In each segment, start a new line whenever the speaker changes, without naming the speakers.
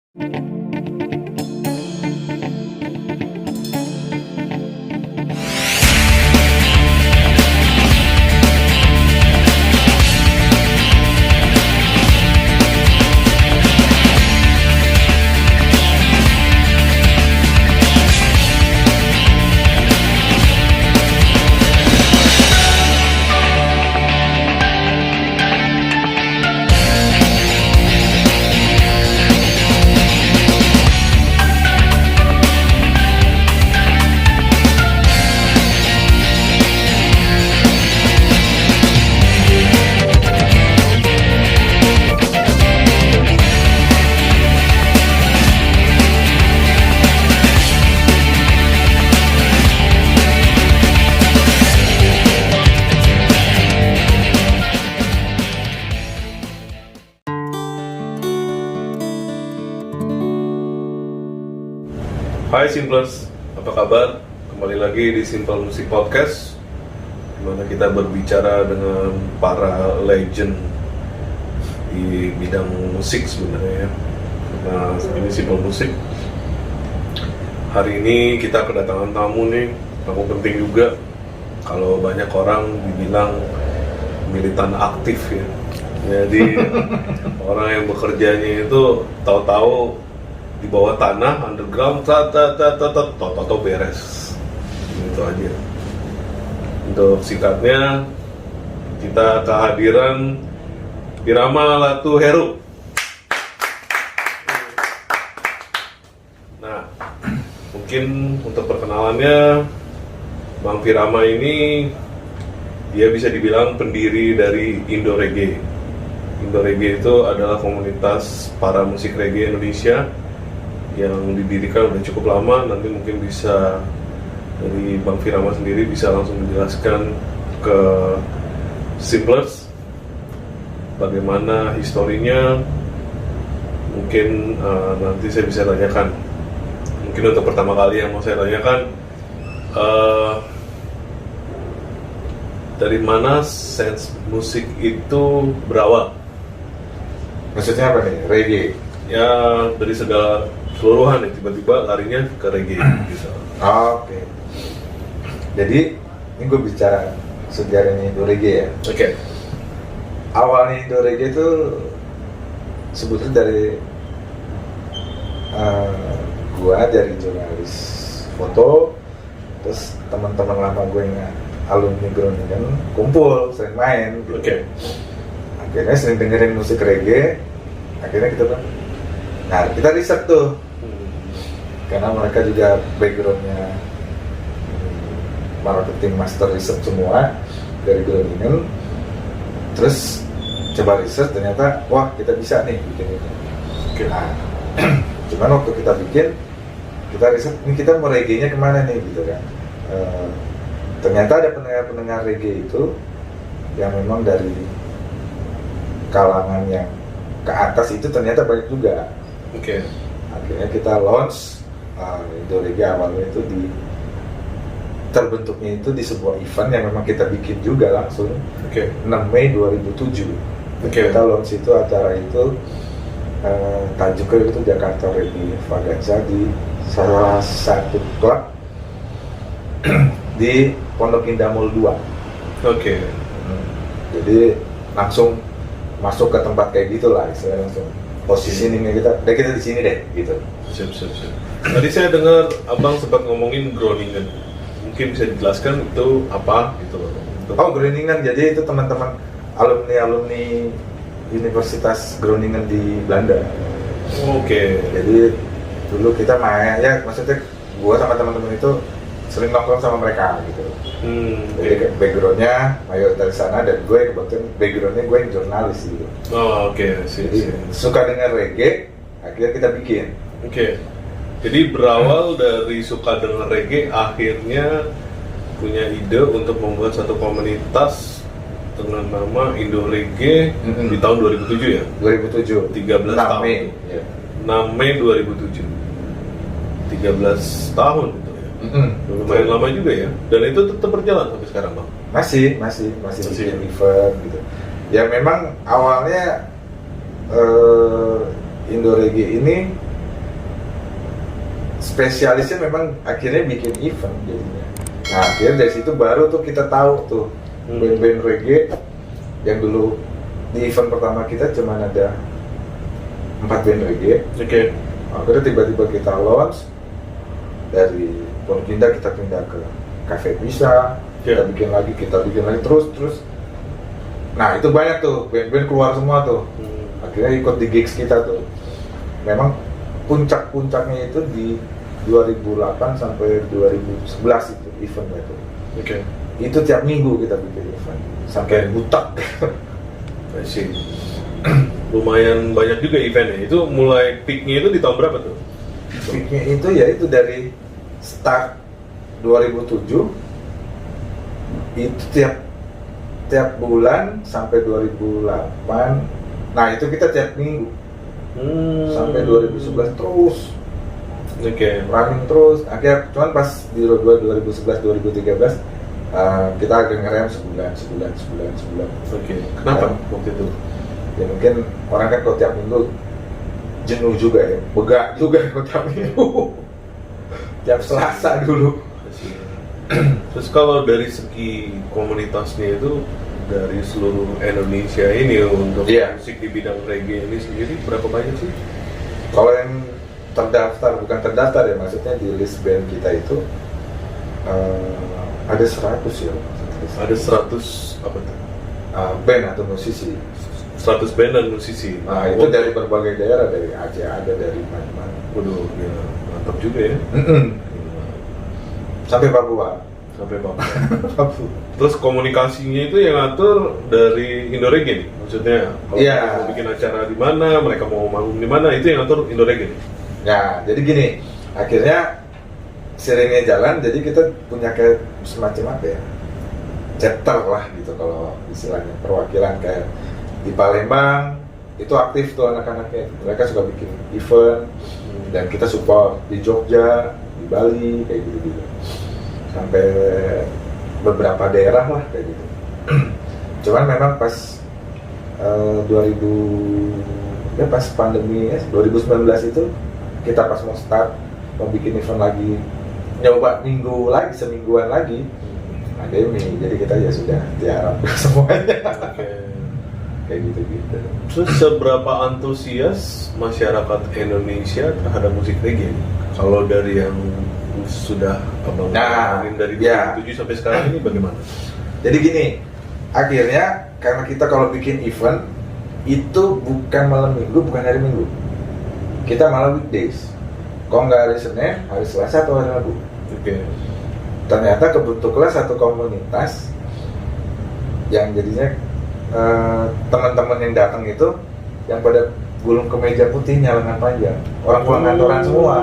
Hai Simplers, apa kabar? Kembali lagi di Simple Music Podcast, di mana kita berbicara dengan para legend di bidang musik sebenarnya ya. Nah, ini Simple Music. Hari ini kita kedatangan tamu nih, tamu penting juga. Kalau banyak orang dibilang militan aktif ya. Jadi orang yang bekerjanya itu tahu-tahu di bawah tanah, underground, toto beres. Itu aja. Untuk singkatnya, kita kehadiran Virama Latu Heru. Nah, mungkin untuk perkenalannya, Bang Virama ini dia bisa dibilang pendiri dari Indo Reggae. Indo Reggae itu adalah komunitas para musik reggae Indonesia yang didirikan udah cukup lama. Nanti mungkin bisa dari Bang Virama sendiri bisa langsung menjelaskan ke Simplers bagaimana historinya. Mungkin nanti saya bisa tanyakan. Mungkin untuk pertama kali yang mau saya tanyakan, dari mana sense musik itu berawal?
Maksudnya apa nih? Reggae?
Ya dari segala keseluruhan ya, tiba-tiba larinya ke reggae gitu.
Oke. Jadi ini gue bicara sejarahnya Indo Reggae ya.
Oke.
Awalnya Indo Reggae itu sebetulnya dari gua dari jurnalis foto, terus teman-teman lama gue yang alumni Groningen kumpul sering main gitu.
Oke.
Akhirnya sering dengerin musik reggae. Akhirnya kita bilang, nah kita riset tuh. Karena mereka juga backgroundnya marketing master riset semua dari Groningen. Terus coba riset, ternyata wah kita bisa nih bikin itu.
Oke.
Nah, cuman waktu kita bikin, kita riset ini kita mau reggae-nya kemana nih gitu kan. Ternyata ada pendengar-pendengar reggae itu yang memang dari kalangan yang ke atas itu ternyata banyak juga.
Oke.
Akhirnya kita launch Indo Reggae. Awalnya itu terbentuknya itu di sebuah event yang memang kita bikin juga langsung.
Oke.
6 Mei 2007.
Oke.
Kita launch itu acara itu tajuknya itu Jakarta Reggae Vaganza di salah satu klub di Pondok Indah Mall 2.
Oke.
Jadi langsung masuk ke tempat kayak gitulah, istilahnya langsung positioningnya kita di sini deh gitu.
Siap. Tadi saya dengar abang sempat ngomongin Groningen. Mungkin bisa dijelaskan itu apa gitu loh.
Oh, Groningen, jadi itu teman-teman alumni Universitas Groningen di Belanda.
Oke.
Jadi dulu kita main, ya maksudnya gua sama teman-teman itu sering nongkrong sama mereka gitu. Jadi backgroundnya mayoritas sana, dan gue kebetulan backgroundnya gue yang jurnalis gitu.
Oh, oke.
Jadi suka dengan reggae, akhirnya kita bikin.
Oke. Jadi berawal dari suka dengan reggae, akhirnya punya ide untuk membuat satu komunitas dengan nama Indo Reggae di tahun 2007 ya?
2007.
13 tahun.
Mei. Ya.
6 Mei 2007. 13 tahun itu ya. Lumayan lama juga ya. Dan itu tetap berjalan sampai sekarang, Bang.
Masih bikin event gitu. Ya memang awalnya Indo Reggae ini spesialisnya memang akhirnya bikin event jadinya. Nah akhirnya dari situ baru tuh kita tahu tuh band-band reggae yang dulu di event pertama kita cuma ada 4 band reggae.
Oke.
Akhirnya tiba-tiba kita launch dari Pondok kita pindah ke Cafe Bisa, kita bikin lagi terus. Nah itu banyak tuh band-band keluar semua tuh. Akhirnya ikut di gigs kita tuh. Memang puncak-puncaknya itu di 2008 sampai 2011 itu eventnya tuh.
Oke.
Itu tiap minggu kita bikin event sampai butak.
Masih lumayan banyak juga eventnya. Itu mulai peaknya itu di tahun berapa tuh?
Peaknya itu ya itu dari start 2007 itu tiap bulan sampai 2008. Nah itu kita tiap minggu sampai 2011 terus.
Oke.
Running terus. Akhirnya cuman pas di 2011 2013 kita agak ngerem sebulan.
Oke. Kenapa waktu itu?
Ya mungkin orang kan kalau tiap minggu jenuh juga ya, begak juga kalau tiap minggu. Tiap Selasa dulu.
Terus kalau dari segi komunitasnya itu dari seluruh Indonesia ini untuk musik di bidang reggae ini sendiri berapa banyak sih?
Kalau yang bukan terdaftar ya, maksudnya di list band kita itu ada 100 ya.
Ada 100 apa tuh?
Band atau musisi.
100 band dan musisi.
Nah itu dari berbagai daerah, dari Aceh ada, dari mana-mana.
Waduh, ya, mantap juga ya.
Sampai Papua.
Terus komunikasinya itu yang ngatur dari Indo Reggae nih, maksudnya kalau mau bikin acara di mana, mereka mau manggung di mana, itu yang ngatur Indo Reggae nih.
Ya, jadi gini, akhirnya seringnya jalan, jadi kita punya kayak semacam apa ya, chapter lah gitu kalau istilahnya, perwakilan kayak di Palembang itu aktif tuh anak-anaknya, mereka suka bikin event dan kita support di Jogja, di Bali kayak gitu-gitu. Sampai beberapa daerah lah kayak gitu. Cuman memang pas 2000 ya pas pandemi ya 2019 itu kita pas mau start mau bikin event lagi, nyoba semingguan lagi pandemi, jadi kita ya sudah tiarap semuanya. Kayak gitu-gitu.
Terus seberapa antusias masyarakat Indonesia terhadap musik reggae? Kalau dari yang sudah abang dari 2007 sampai sekarang ini bagaimana?
Jadi gini, akhirnya karena kita kalau bikin event itu bukan malam minggu, bukan hari minggu, kita malah weekdays. Kalau nggak hari Senin, hari Selasa atau hari Rabu. Ternyata kebentuklah satu komunitas yang jadinya teman-teman yang datang itu yang pada gulung kemeja putihnya lengan panjang, orang pulang kantoran semua.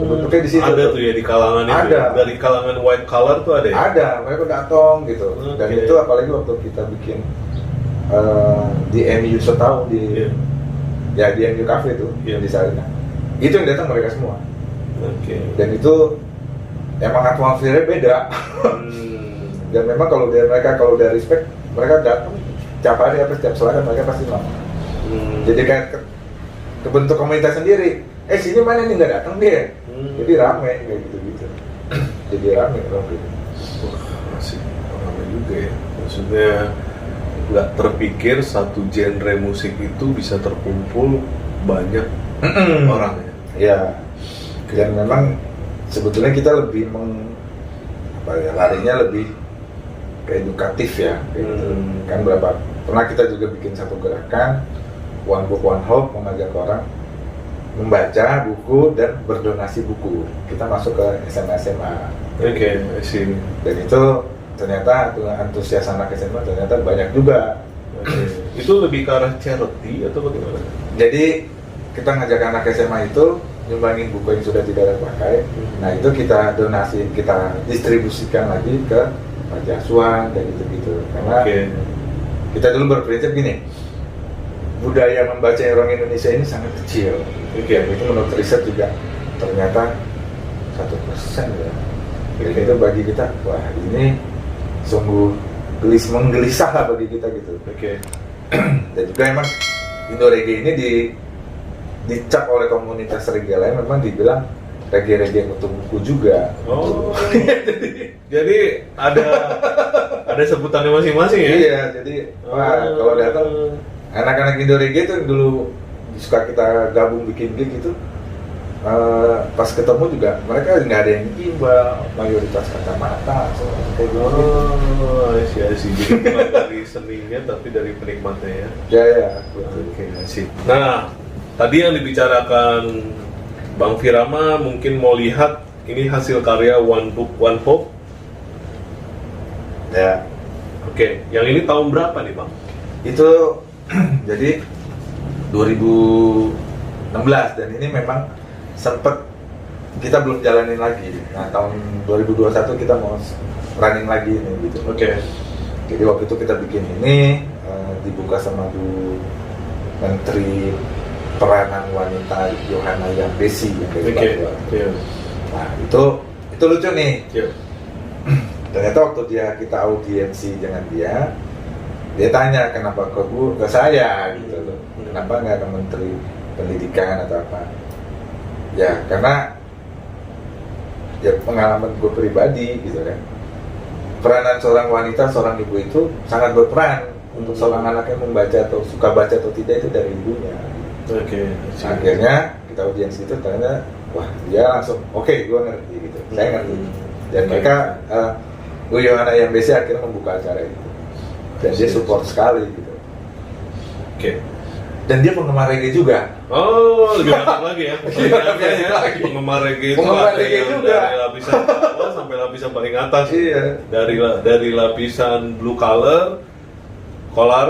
Kebentuknya di situ. Ada
tuh ya di kalangan itu. Ada. Dari kalangan white collar tuh ada ya?
Ada, mereka datang gitu. Dan itu apalagi waktu kita bikin di MU setahun di di MU Cafe itu di Sarina. Itu yang datang mereka semua. Dan itu emang atmosfernya beda. Dan memang kalau udah respect, mereka datang setiap hari apa setiap Selasa mereka pasti mau. Jadi kayak kebentuk komunitas sendiri. Sini mana nih nggak datang dia. Jadi rame kayak gitu-gitu. Jadi rame gitu.
Masih rame juga ya. Maksudnya nggak terpikir satu genre musik itu bisa terkumpul banyak orang ya.
Iya. Dan memang sebetulnya kita lebih larinya lebih ke edukatif ya. Gitu. Kan pernah kita juga bikin satu gerakan One Book One Hope, mengajak orang membaca buku dan berdonasi buku. Kita masuk ke SMA. Dan itu ternyata antusias anak SMA ternyata banyak juga.
Itu lebih ke arah charity atau bagaimana?
Jadi kita ngajak anak SMA itu nyumbangin buku yang sudah tidak terpakai. Nah itu kita donasi, kita distribusikan lagi ke panti asuhan dan gitu-gitu. Karena kita dulu berprinsip gini, budaya membaca orang Indonesia ini sangat kecil. Itu menurut riset juga ternyata 1% ya. Jadi itu bagi kita, wah ini sungguh menggelisah lah bagi kita gitu. Dan juga emang Indo Reggae ini dicap oleh komunitas reggae lain memang dibilang reggae untuk buku juga.
Oh, jadi ada sebutannya masing-masing ya?
Iya, jadi wah kalau datang anak-anak Indo reggae itu dulu suka kita gabung bikin gig itu, pas ketemu juga mereka nggak ada yang gimbal, mayoritas kacamata, kayak gitu.
Oh, sih. Jadi bukan dari seninya tapi dari penikmatnya ya.
Ya, betul.
Oke, sih. Nah, tadi yang dibicarakan Bang Firama mungkin mau lihat ini hasil karya One Book One Hope.
Ya,
Oke, yang ini tahun berapa nih Bang?
itu jadi 2016 dan ini memang sempet kita belum jalanin lagi. Nah, tahun 2021 kita mau running lagi nih gitu.
Oke.
Jadi waktu itu kita bikin ini dibuka sama Bu Menteri Peranan Wanita Yohana Yambesi yang dari Papua.
Iya.
Nah, itu lucu nih.
Iya.
Ternyata waktu kita audiensi dengan dia tanya kenapa ke saya gitu loh. Kenapa nggak ke Menteri Pendidikan atau apa? Ya karena ya pengalaman gue pribadi gitu kan. Peranan seorang wanita, seorang ibu itu sangat berperan untuk seorang anaknya membaca atau suka baca atau tidak itu dari ibunya.
Oke.
Akhirnya kita audiensi itu ternyata wah dia langsung oke, gue ngerti gitu. Saya ngerti. Dan mereka Bu Yohana Yambesi akhirnya membuka acara itu. Dan dia support sekali gitu.
Oke.
Dan dia penggemar reggae juga.
Oh, lebih mantap lagi ya.
Lebih lagi.
Penggemar reggae itu
Penggemar
ada
reggae
yang
juga.
dari lapisan bawah sampai lapisan paling atas.
Iya.
Dari lapisan blue color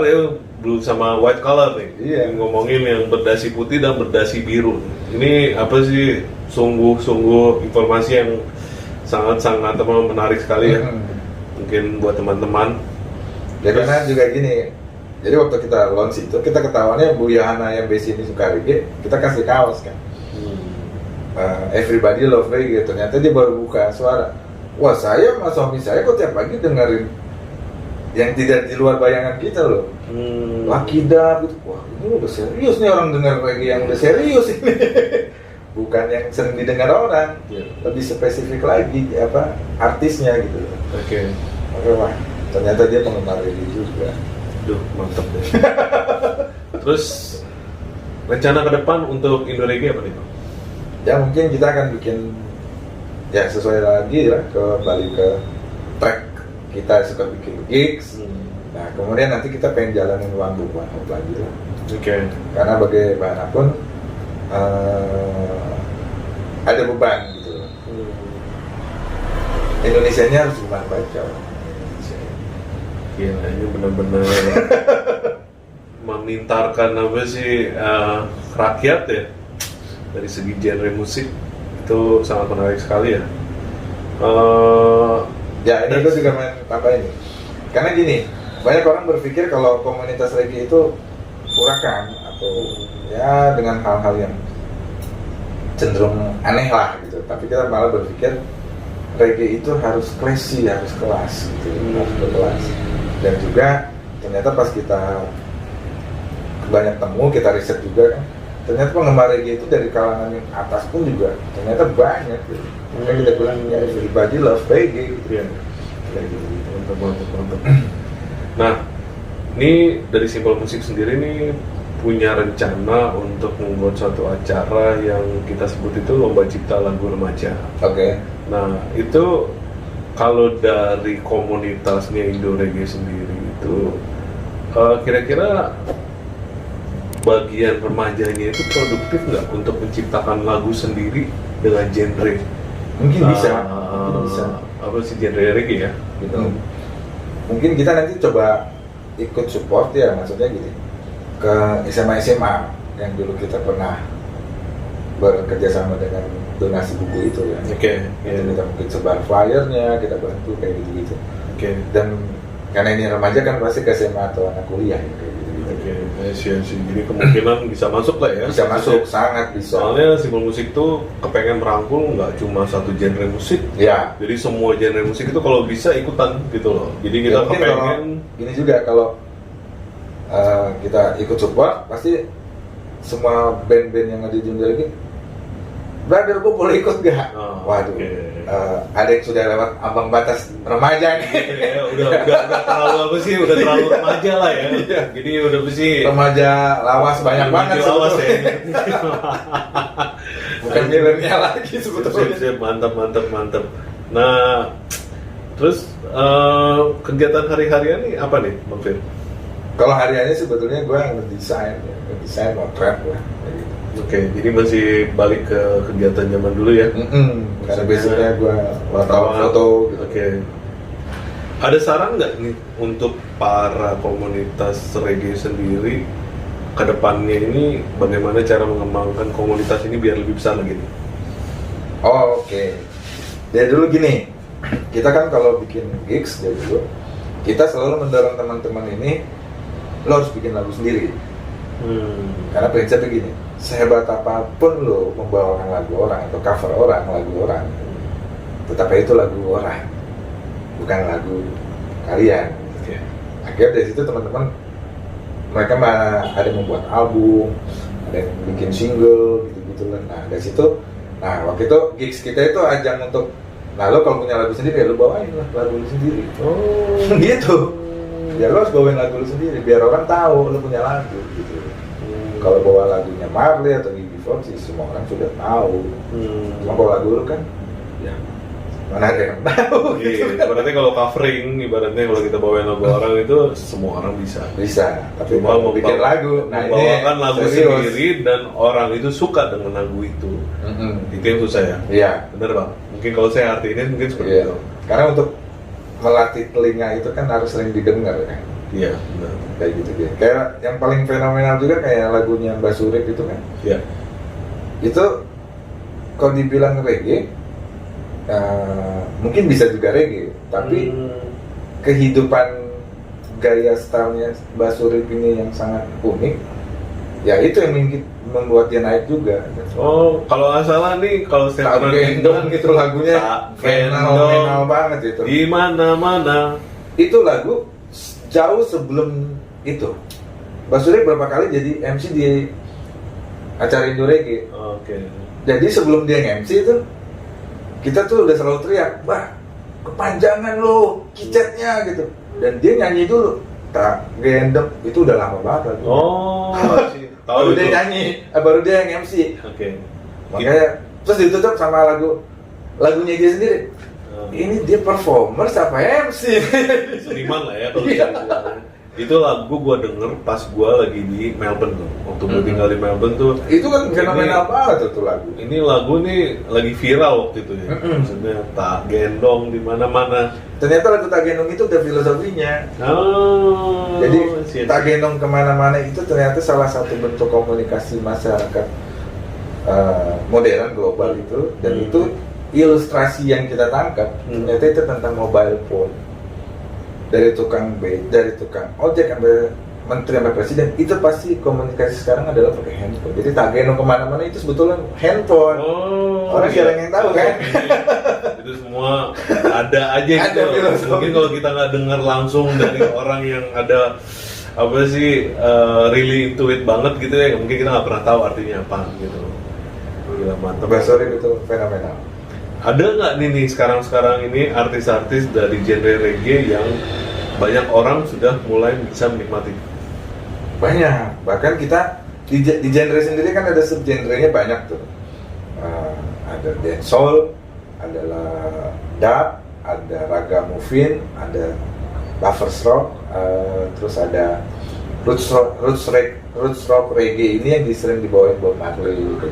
ya blue sama white color nih.
Iya.
Ngomongin yang berdasi putih dan berdasi biru. Ini apa sih? Sungguh informasi yang sangat-sangat menarik sekali ya. Mungkin buat teman-teman.
Ya karena juga gini. Jadi waktu kita launch itu kita ketahuannya Bu Yohana Yambesi ini suka reggae, kita kasih kaos kan. Everybody love reggae. Ternyata dia baru buka suara. Wah, saya sama suami saya kok tiap pagi dengerin yang tidak di luar bayangan kita loh. Lakidah gitu. Wah, ini udah serius nih orang denger reggae yang udah serius ini. Bukan yang sering didengar orang. Lebih spesifik lagi apa artisnya gitu.
Oke.
Wah, ternyata dia penggemar reggae juga.
Duh, mantap deh. Terus rencana ke depan untuk Indo Reggae apa nih Bang?
Ya mungkin kita akan bikin ya sesuai lagi lah kembali ke track kita suka bikin gigs. Nah kemudian nanti kita pengen jalanin One Book One Hope lagi lah.
Oke.
Karena bagaimanapun ada beban gitu. Indonesianya harus gimana baca.
Gila, ini benar-benar memintarkan apa sih rakyat ya dari segi genre musik itu sangat menarik sekali ya.
Ya ini gue juga main tambah ini. Karena gini, banyak orang berpikir kalau komunitas reggae itu urakan atau ya dengan hal-hal yang cenderung aneh lah gitu. Tapi kita malah berpikir reggae itu harus classy, harus kelas gitu, harus berkelas. Dan juga ternyata pas kita banyak temu, kita riset juga kan, ternyata penggemar reggae itu dari kalangan yang atas pun juga ternyata banyak gitu. Makanya kita bilang ya everybody love reggae gitu.
Iya. Kayak gitu. Mantap. Nah, ini dari Simpel Musik sendiri nih punya rencana untuk membuat suatu acara yang kita sebut itu Lomba Cipta Lagu Remaja.
Oke.
Nah, itu kalau dari komunitasnya Indo Reggae sendiri itu kira-kira bagian remajanya itu produktif nggak untuk menciptakan lagu sendiri dengan genre?
Mungkin bisa.
Apa sih genre reggae ya? Gitu.
Mungkin kita nanti coba ikut support ya, maksudnya gini ke SMA yang dulu kita pernah bekerja sama dengan donasi buku itu ya.
Oke.
Kita mungkin sebar flyernya, kita bantu kayak gitu-gitu.
Oke.
Dan karena ini remaja kan pasti ke SMA atau anak kuliah ya, kayak gitu-gitu.
Oke. Jadi kemungkinan bisa masuk lah ya.
Bisa masuk, sangat bisa.
Soalnya Simpel Musik tuh kepengen merangkul nggak cuma satu genre musik.
Ya.
Jadi semua genre musik itu kalau bisa ikutan gitu loh. Jadi kita
Ya, mungkin
kepengen
gini juga kalau kita ikut support pasti semua band-band yang ada di Indo lagi brother gue boleh ikut gak?
Oh,
Waduh,
okay.
Ada yang sudah lewat ambang batas remaja nih.
Ya, udah terlalu apa sih? Udah terlalu remaja lah ya. Jadi udah mesti
Remaja lawas banyak banget
lawas ya.
Bukan milenial lagi sebetulnya.
Siap, mantap. Nah, terus kegiatan hari-harian nih apa nih, Bang Fir?
Kalau hariannya sebetulnya gue ngedesain motret lah.
Oke, jadi masih balik ke kegiatan zaman dulu ya?
Karena biasanya gue wartawan foto. Gitu.
Oke. Ada saran nggak nih untuk para komunitas reggae sendiri ke depannya ini bagaimana cara mengembangkan komunitas ini biar lebih besar lagi nih?
Oh, oke. Jadi dulu gini, kita kan kalau bikin gigs dari dulu, kita selalu mendorong teman-teman ini, lo harus bikin lagu sendiri. Karena prinsipnya gini, sehebat apapun lo membawakan lagu orang atau cover orang, lagu orang, tetapi itu lagu orang, bukan lagu kalian.
Okay.
Akhirnya dari situ teman-teman, mereka ada yang membuat album, ada yang bikin single, gitu-gitu lah. Nah dari situ, waktu itu gigs kita itu ajang untuk, lo kalau punya lagu sendiri ya lo bawain lah lagu lo sendiri. Oh, gitu. Ya lo harus bawain lagu lo sendiri biar orang tahu lo punya lagu gitu. Kalau bawa lagunya Marley atau Gigi Fonsi semua orang sudah tahu. Cuma kalau lagu lo kan, ya mana ada yang tahu.
Iya, ibaratnya kalau covering, ibaratnya kalau kita bawain lagu orang itu semua orang bisa.
Bisa, tapi
cuma
mau bikin lagu,
membawakan lagu
serius.
sendiri dan orang itu suka dengan lagu itu. Itu yang susah ya.
Iya.
Bener Bang. Mungkin kalau saya artinya mungkin seperti itu.
Karena untuk melatih telinga itu kan harus sering didengar kan.
Iya, benar.
Kayak gitu dia. Kayak yang paling fenomenal juga kayak lagunya Mbak Surip itu kan.
Iya.
Itu kalau dibilang reggae, mungkin bisa juga reggae, tapi kehidupan gaya stylenya Mbak Surip ini yang sangat unik, ya itu yang membuat dia naik juga.
Oh, kalau nggak salah nih, kalau saya
pernah gendong gitu lagunya, fenomenal banget itu.
Di mana-mana.
Itu lagu jauh sebelum itu. Mbak Surip berapa kali jadi MC di acara Indo Reggae.
Oke.
Jadi sebelum dia MC itu, kita tuh udah selalu teriak, "Bah, kepanjangan lo kicetnya," gitu. Dan dia nyanyi dulu, "Tak gendong," itu udah lama banget.
Oh,
baru dia nyanyi, baru dia yang MC.
Oke.
Makanya terus ditutup sama lagunya dia sendiri. Ini dia performer siapa MC?
Seniman lah ya kalau bisa dibilang. Itu lagu gue denger pas gue lagi di Melbourne tuh. Waktu gue tinggal di Melbourne tuh.
Itu kan fenomenal banget tuh lagu.
Ini lagu nih lagi viral waktu itu ya. Maksudnya tak gendong di mana-mana.
Ternyata lagu tak gendong itu udah filosofinya.
Oh.
Jadi tak gendong kemana-mana itu ternyata salah satu bentuk komunikasi masyarakat modern global itu, dan itu ilustrasi yang kita tangkap ternyata itu tentang mobile phone. Dari tukang dari tukang ojek sampai menteri sampai presiden, itu pasti komunikasi sekarang adalah pakai handphone. Jadi tak gendong kemana-mana itu sebetulnya handphone. Orang jarang yang tahu kan.
Itu semua ada aja gitu. Mungkin kalau kita nggak dengar langsung dari orang yang ada apa sih really into it banget gitu ya, mungkin kita nggak pernah tahu artinya apa gitu. Gila mantap.
Sorry, itu fenomenal.
Ada nggak nih sekarang ini artis-artis dari genre reggae yang banyak orang sudah mulai bisa menikmati?
Banyak, bahkan kita di genre sendiri kan ada subgenrenya banyak tuh. Ada dancehall, ada dub, ada raga movin, ada lovers rock, terus ada roots rock reggae. Ini yang sering dibawain Bob Marley gitu.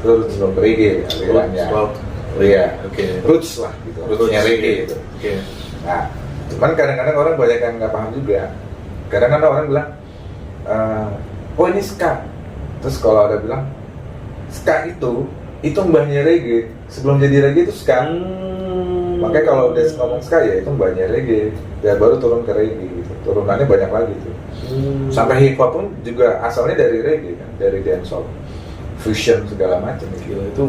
Roots rock reggae alirannya. Iya, roots lah gitu, rootsnya reggae gitu. Nah, cuman kadang-kadang orang banyak yang nggak paham juga. Kadang-kadang orang bilang, oh ini ska. Terus kalau ada bilang, ska itu mbahnya reggae. Sebelum jadi reggae itu ska. Makanya kalau udah ngomong ska ya itu mbahnya reggae. Ya baru turun ke reggae gitu. Turunannya banyak lagi tuh. Sampai hip hop pun juga asalnya dari reggae kan, dari dancehall. Fusion segala macam.
Gila, itu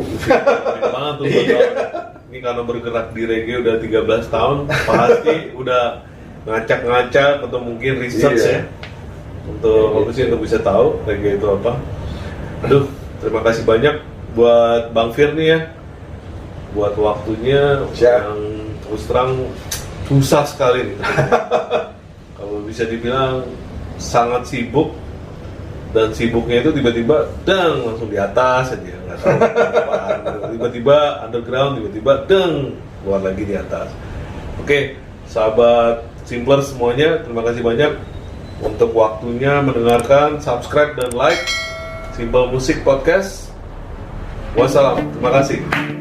banget tuh. Ini karena bergerak di reggae udah 13 tahun, pasti udah ngacak-ngacak atau mungkin research ya untuk apa sih, untuk bisa tahu reggae itu apa. Aduh, terima kasih banyak buat Bang Fir nih ya, buat waktunya
Siap.
yang terus terang susah sekali nih. Kalau bisa dibilang sangat sibuk, dan sibuknya itu tiba-tiba langsung di atas aja, nggak tahu apaan. Tiba-tiba underground, tiba-tiba keluar lagi di atas. Oke, sahabat Simpler semuanya, terima kasih banyak untuk waktunya mendengarkan, subscribe dan like Simple Music Podcast. Wassalam, terima kasih.